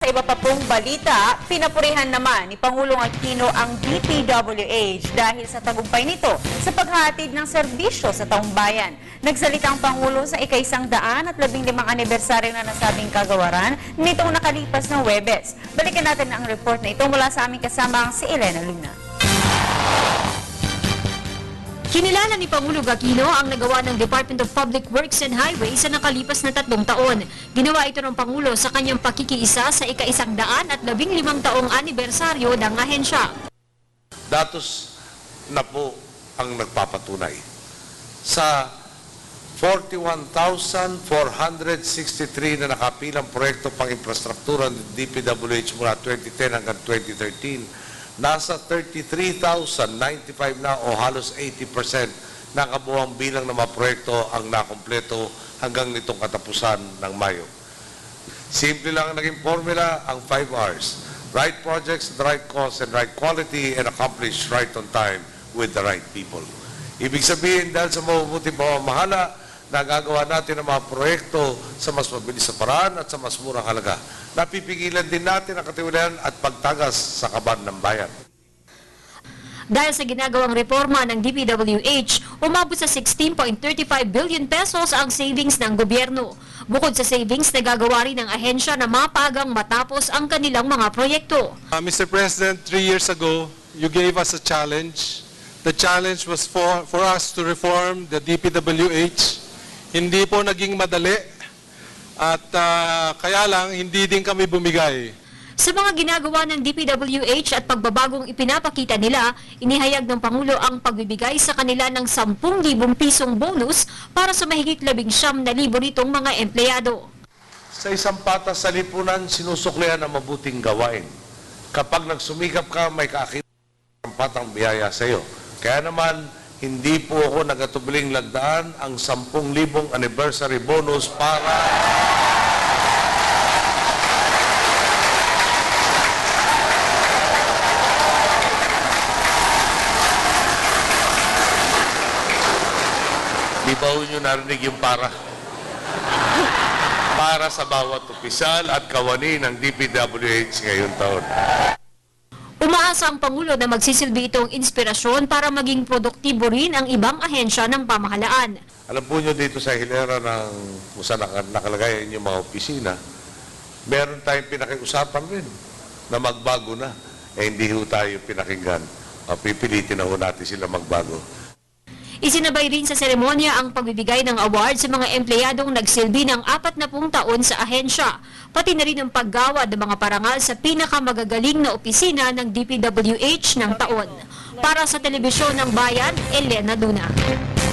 sa iba pa pong balita, pinapurihan naman ni Pangulong Aquino ang DPWH dahil sa tagumpay nito sa paghatid ng serbisyo sa taong bayan. Nagsalita ang Pangulo sa ika-115 anibersaryo na nasabing kagawaran nitong nakalipas na Huwebes. Balikan natin ang report na ito mula sa aming kasamang si Elena Luna. Kinilala ni Pangulo Aquino ang nagawa ng Department of Public Works and Highways sa nakalipas na 3 taon. Ginawa ito ng Pangulo sa kanyang pakikiisa sa ika-115 taong anibersaryo ng ahensya. Datos na po ang nagpapatunay. Sa 41,463 na nakapilang proyekto pang infrastruktura ng DPWH mula 2010 hanggang 2013, nasa 33,095 na o halos 80% na kabuuang bilang ng mga proyekto ang nakompleto hanggang nitong katapusan ng Mayo. Simple lang ang naging formula, ang 5 R's. Right projects, the right cost, and right quality, and accomplished right on time with the right people. Ibig sabihin, dahil sa mabubuting pamamahala, nagagawa natin ang mga proyekto sa mas mabilis na paraan at sa mas murang halaga. Napipigilan din natin ang katiwalian at pagtagas sa kaban ng bayan. Dahil sa ginagawang reforma ng DPWH, umabot sa 16.35 billion pesos ang savings ng gobyerno. Bukod sa savings, nagagawa rin ng ahensya na mapagang matapos ang kanilang mga proyekto. Mr. President, 3 years ago, you gave us a challenge. The challenge was for us to reform the DPWH. Hindi po naging madali at kaya lang hindi din kami bumigay. Sa mga ginagawa ng DPWH at pagbabagong ipinapakita nila, inihayag ng Pangulo ang pagbibigay sa kanila ng 10,000 pisong bonus para sa mahigit 19,000 nitong mga empleyado. Sa isang patas sa lipunan, sinusuklian ang mabuting gawain. Kapag nagsumikap ka, may kakita patang biyaya sa iyo. Kaya naman, hindi po ako nagatubiling lagdaan ang 10,000 anniversary bonus para di ba nyo narinig yung para sa bawat opisyal at kawani ng DPWH ngayong taon. Umaasa ang Pangulo na magsisilbi itong inspirasyon para maging produktibo rin ang ibang ahensya ng pamahalaan. Alam po nyo dito sa hilera ng kung saan nakalagay ang inyong mga opisina, meron tayong pinakiusapan rin na magbago na. Hindi ho tayo pinakinggan. Pipilitin na ho natin sila magbago. Isinabay rin sa seremonya ang pagbibigay ng award sa mga empleyadong nagsilbi ng 40 taon sa ahensya, pati na rin ang paggawa ng mga parangal sa pinakamagagaling na opisina ng DPWH ng taon. Para sa Telebisyon ng Bayan, Elena Luna.